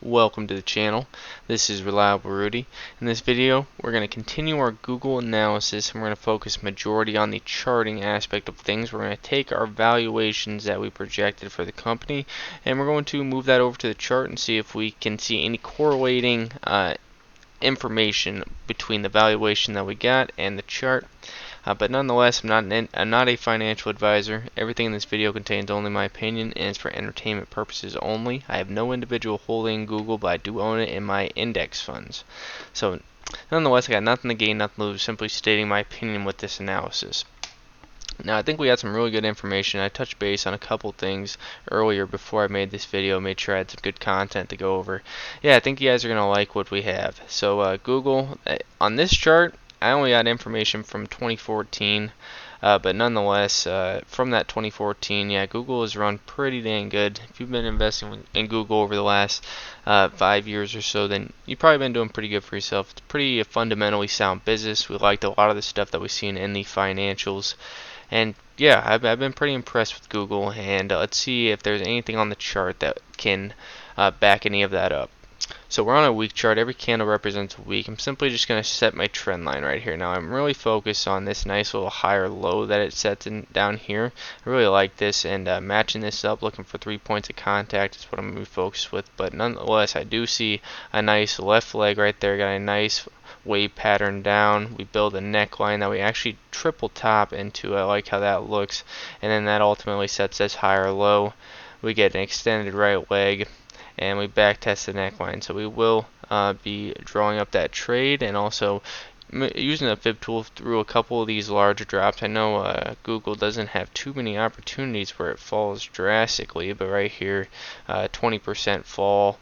Welcome to the channel. This is Reliable Rudy. In this video, we're going to continue our Google analysis and we're going to focus majority on the charting aspect of things. We're going to take our valuations that we projected for the company and we're going to move that over to the chart and see if we can see any correlating information between the valuation that we got and the chart. But nonetheless, I'm not a financial advisor. Everything in this video contains only my opinion and is for entertainment purposes only. I have no individual holding in Google, but I do own it in my index funds. So nonetheless, I got nothing to gain, nothing to lose, simply stating my opinion with this analysis. Now I think we had some really good information. I touched base on a couple things earlier before I made this video, made sure I had some good content to go over. Yeah, I think you guys are going to like what we have. So Google, on this chart, I only got information from 2014, but nonetheless, from that 2014, yeah, Google has run pretty dang good. If you've been investing in Google over the last 5 years or so, then you've probably been doing pretty good for yourself. It's pretty fundamentally sound business. We liked a lot of the stuff that we've seen in the financials. And yeah, I've been pretty impressed with Google, and let's see if there's anything on the chart that can back any of that up. So we're on a week chart. Every candle represents a week. I'm simply just going to set my trend line right here. Now I'm really focused on this nice little higher low that it sets down here. I really like this, and matching this up, looking for 3 points of contact is what I'm going to be focused with. But nonetheless, I do see a nice left leg right there. Got a nice wave pattern down. We build a neckline that we actually triple top into. I like how that looks, and then that ultimately sets this higher low. We get an extended right leg and we back test the neckline. So we will be drawing up that trade and also using the fib tool through a couple of these larger drops. I know Google doesn't have too many opportunities where it falls drastically, but right here 20% fall,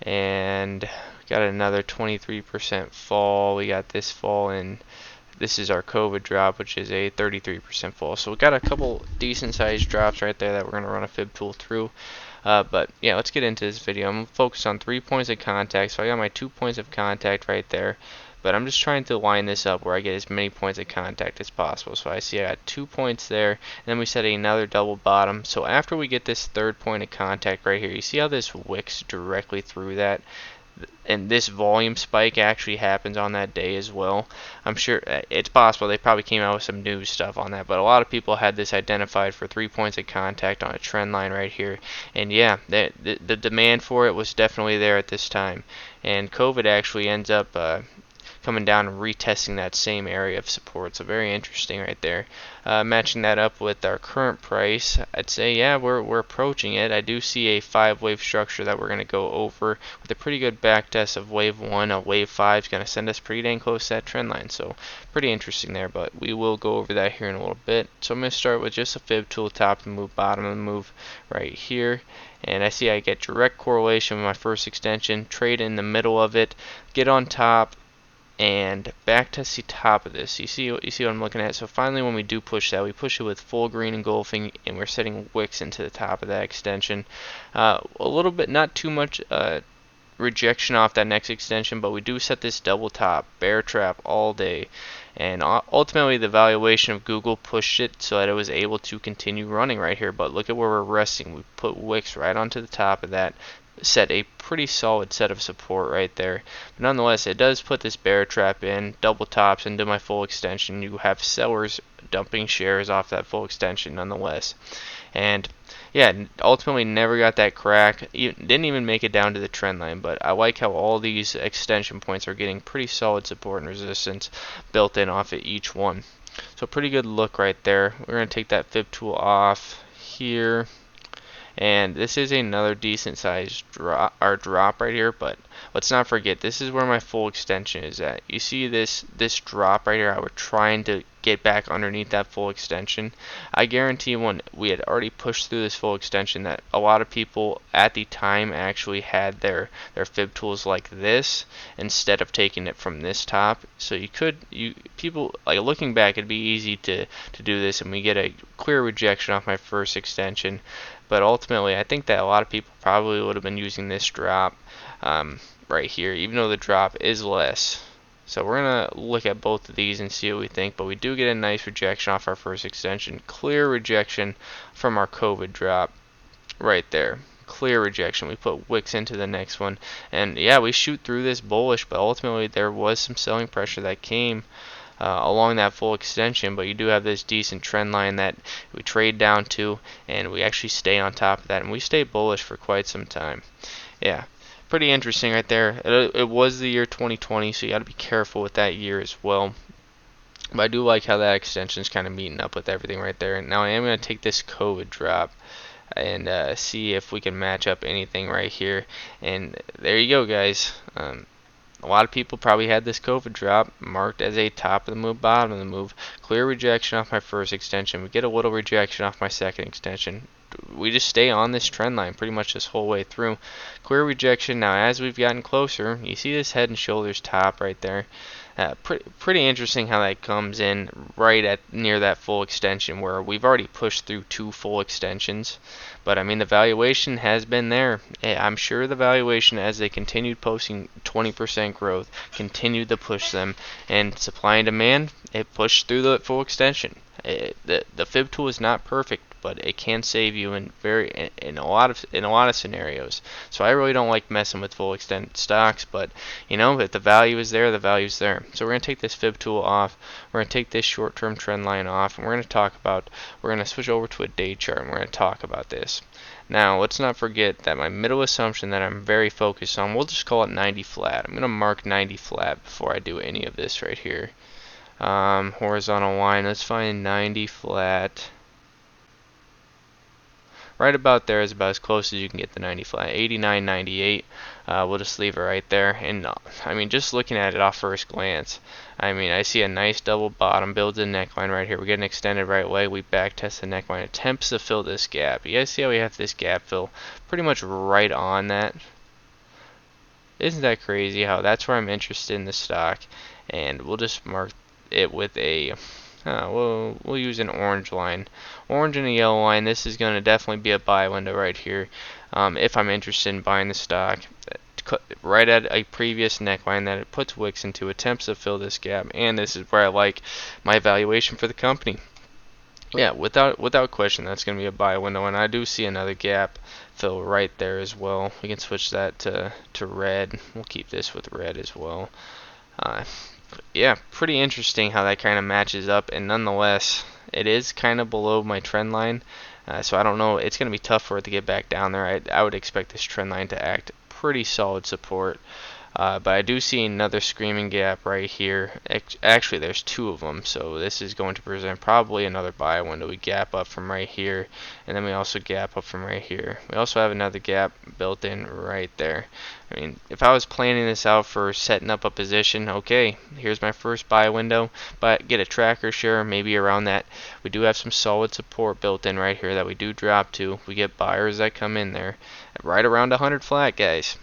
and got another 23% fall. We got this fall, and this is our COVID drop, which is a 33% fall. So we got a couple decent sized drops right there that we're going to run a fib tool through. But yeah, let's get into this video. I'm focused on 3 points of contact, so I got my 2 points of contact right there. But I'm just trying to line this up where I get as many points of contact as possible. So I see I got 2 points there, and then we set another double bottom. So after we get this third point of contact right here, you see how this wicks directly through that? And this volume spike actually happens on that day as well. I'm sure it's possible they probably came out with some new stuff on that, but a lot of people had this identified for 3 points of contact on a trend line right here. And yeah, the demand for it was definitely there at this time. And COVID actually ends up coming down and retesting that same area of support. So very interesting right there. Matching that up with our current price, I'd say yeah, we're approaching it. I do see a 5-wave structure that we're going to go over with a pretty good back test of wave 1. A wave 5 is going to send us pretty dang close to that trend line. So pretty interesting there, but we will go over that here in a little bit. So I'm going to start with just a fib tool, top and move, bottom and move right here. And I see I get direct correlation with my first extension, trade in the middle of it, get on top, and back test the top of this. You see what I'm looking at. So finally, when we do push that, we push it with full green engulfing, and we're setting wicks into the top of that extension. A little bit, not too much rejection off that next extension, but we do set this double top, bear trap all day. And ultimately, the valuation of Google pushed it so that it was able to continue running right here. But look at where we're resting. We put wicks right onto the top of that, set a pretty solid set of support right there. But nonetheless, it does put this bear trap in, double tops into my full extension. You have sellers dumping shares off that full extension nonetheless. And yeah, ultimately never got that crack. Didn't even make it down to the trend line, but I like how all these extension points are getting pretty solid support and resistance built in off of each one. So pretty good look right there. We're going to take that fib tool off here. And this is another decent sized drop right here, but let's not forget this is where my full extension is at. You see this drop right here, I was trying to get back underneath that full extension. I guarantee when we had already pushed through this full extension that a lot of people at the time actually had their fib tools like this instead of taking it from this top. So people like looking back, it'd be easy to do this, and we get a clear rejection off my first extension. But ultimately, I think that a lot of people probably would have been using this drop right here, even though the drop is less. So we're going to look at both of these and see what we think. But we do get a nice rejection off our first extension. Clear rejection from our COVID drop right there. clear rejection. We put wicks into the next one, and yeah, we shoot through this bullish, but ultimately there was some selling pressure that came along that full extension, but you do have this decent trend line that we trade down to, and we actually stay on top of that, and we stay bullish for quite some time. Yeah, pretty interesting right there. It was the year 2020, so you got to be careful with that year as well. But I do like how that extension is kind of meeting up with everything right there. And now I am going to take this COVID drop and see if we can match up anything right here. And there you go, guys. A lot of people probably had this COVID drop marked as a top of the move, bottom of the move. Clear rejection off my first extension. We get a little rejection off my second extension. We just stay on this trend line pretty much this whole way through. Clear rejection. Now as we've gotten closer, you see this head and shoulders top right there. Pretty interesting how that comes in right at near that full extension where we've already pushed through 2 full extensions. But I mean, the valuation has been there. I'm sure the valuation, as they continued posting 20% growth, continued to push them, and supply and demand, it pushed through the full extension. The fib tool is not perfect, but it can save you in a lot of scenarios. So I really don't like messing with full extent stocks, but you know, if the value is there, the value is there. So we're going to take this fib tool off. We're going to take this short-term trend line off, and we're going to switch over to a day chart, and we're going to talk about this. Now, let's not forget that my middle assumption that I'm very focused on, we'll just call it 90 flat. I'm going to mark 90 flat before I do any of this right here. Horizontal line, let's find 90 flat. Right about there is about as close as you can get the 90 flat. 89.98. We'll just leave it right there. And I mean, just looking at it off first glance, I mean, I see a nice double bottom, builds a neckline right here. We get an extended right leg. We back test the neckline. Attempts to fill this gap. You guys see how we have this gap fill pretty much right on that? Isn't that crazy how that's where I'm interested in the stock? And we'll just mark it with a we'll use an orange line, orange and a yellow line. This is going to definitely be a buy window right here if I'm interested in buying the stock. Right at a previous neckline that it puts wicks into, attempts to fill this gap, and this is where I like my valuation for the company. Yeah, without question, that's going to be a buy window, and I do see another gap fill right there as well. We can switch that to red. We'll keep this with red as well. Yeah, pretty interesting how that kind of matches up, and nonetheless, it is kind of below my trend line, so I don't know. It's going to be tough for it to get back down there. I would expect this trend line to act pretty solid support. But I do see another screaming gap right here. Actually, there's 2 of them, so this is going to present probably another buy window. We gap up from right here, and then we also gap up from right here. We also have another gap built in right there. I mean, if I was planning this out for setting up a position, okay, here's my first buy window, but get a tracker share maybe around that. We do have some solid support built in right here that we do drop to. We get buyers that come in there right around 100 flat, guys.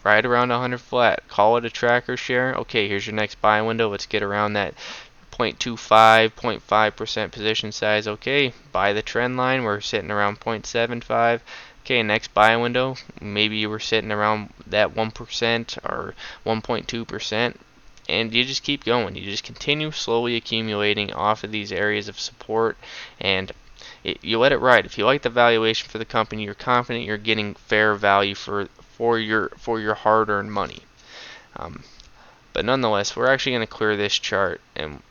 Right around 100 flat. Call it a tracker share. Okay, here's your next buy window. Let's get around that 0.25, 0.5% position size. Okay, buy the trend line. We're sitting around 0.75. Okay, next buy window. Maybe you were sitting around that 1% or 1.2%. And you just keep going. You just continue slowly accumulating off of these areas of support, and you let it ride. If you like the valuation for the company, you're confident you're getting fair value for your hard-earned money. But nonetheless, we're actually going to clear this chart, and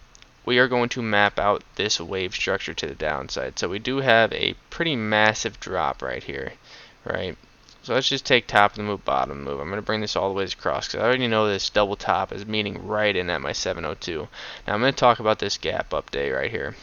we are going to map out this wave structure to the downside. So we do have a pretty massive drop right here, right? So let's just take top of the move, bottom of the move. I'm going to bring this all the way across because I already know this double top is meeting right in at my 702. Now I'm going to talk about this gap up day right here.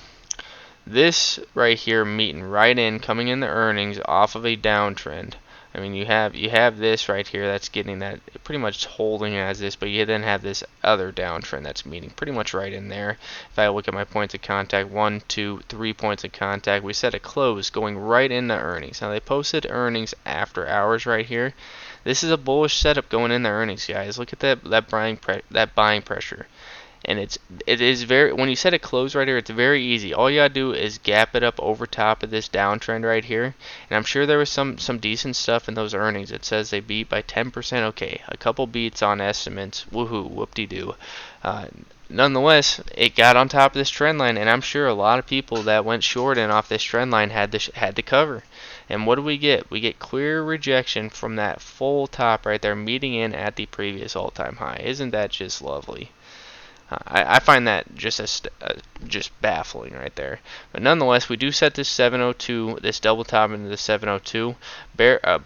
This right here meeting right in, coming in the earnings off of a downtrend. I mean, you have this right here that's getting that pretty much holding as this, but you then have this other downtrend that's meeting pretty much right in there. If I look at my points of contact, 1, 2, 3 points of contact, we set a close going right into earnings. Now they posted earnings after hours right here. This is a bullish setup going into earnings, guys. Look at that buying pressure. and it is very, when you set a close right here, it's very easy. All you gotta do is gap it up over top of this downtrend right here, and I'm sure there was some decent stuff in those earnings. It says they beat by 10%. Okay, a couple beats on estimates. Woohoo, whoop-de-doo. Nonetheless, it got on top of this trend line, and I'm sure a lot of people that went short and off this trend line had to cover. And what do we get? We get clear rejection from that full top right there, meeting in at the previous all-time high. Isn't that just lovely? I find that just baffling right there. But nonetheless, we do set this 702, this double top into the 702.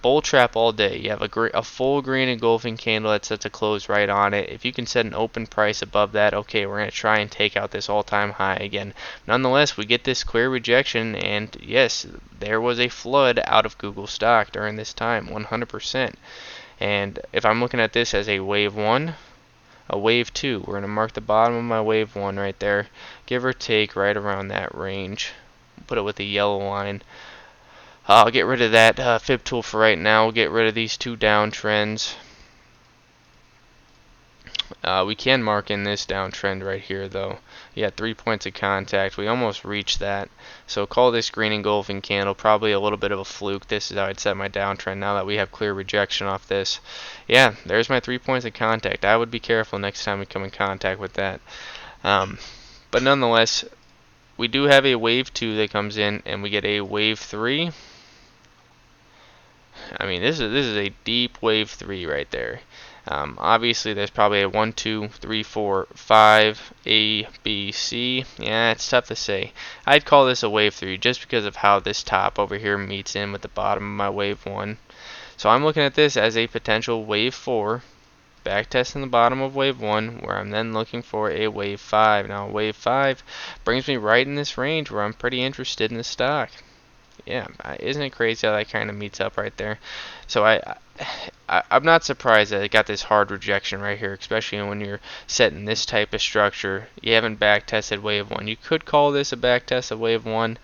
Bull trap all day. You have a full green engulfing candle that sets a close right on it. If you can set an open price above that, okay, we're going to try and take out this all-time high again. Nonetheless, we get this clear rejection, and yes, there was a flood out of Google stock during this time, 100%. And if I'm looking at this as a wave 1, a wave 2, we're going to mark the bottom of my wave 1 right there, give or take right around that range. Put it with a yellow line. I'll get rid of that fib tool for right now. We'll get rid of these two downtrends. We can mark in this downtrend right here though. Yeah, 3 points of contact. We almost reached that. So call this green engulfing candle probably a little bit of a fluke. This is how I'd set my downtrend now that we have clear rejection off this. Yeah, there's my 3 points of contact. I would be careful next time we come in contact with that. But nonetheless, we do have a wave 2 that comes in, and we get a wave 3. I mean, this is a deep wave 3 right there. Obviously, there's probably a 1, 2, 3, 4, 5, A, B, C. Yeah, it's tough to say. I'd call this a wave 3 just because of how this top over here meets in with the bottom of my wave 1. So I'm looking at this as a potential wave 4, back testing the bottom of wave 1, where I'm then looking for a wave 5. Now, wave 5 brings me right in this range where I'm pretty interested in the stock. Yeah, isn't it crazy how that kind of meets up right there? So I'm not surprised that it got this hard rejection right here, especially when you're setting this type of structure. You haven't back tested wave 1. You could call this a back test of wave 1,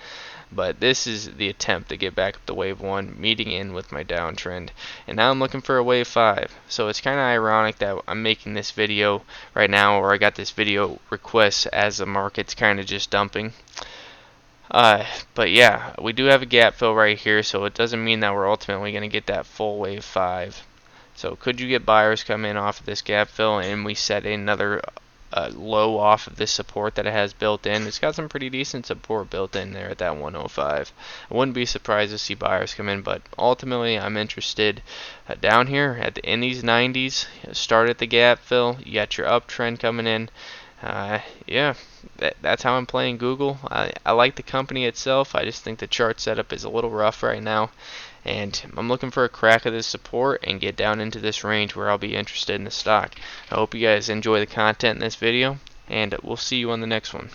but this is the attempt to get back up to wave 1, meeting in with my downtrend. And now I'm looking for a wave 5. So it's kind of ironic that I'm making this video right now, or I got this video request as the market's kind of just dumping. But yeah, we do have a gap fill right here, so it doesn't mean that we're ultimately going to get that full wave 5. So could you get buyers come in off of this gap fill and we set another low off of this support that it has built in? It's got some pretty decent support built in there at that 105. I wouldn't be surprised to see buyers come in, but ultimately I'm interested down here in these 90s. Start at the gap fill. You got your uptrend coming in. Yeah, that's how I'm playing Google. I like the company itself. I just think the chart setup is a little rough right now, and I'm looking for a crack of this support and get down into this range where I'll be interested in the stock. I hope you guys enjoy the content in this video, and we'll see you on the next one.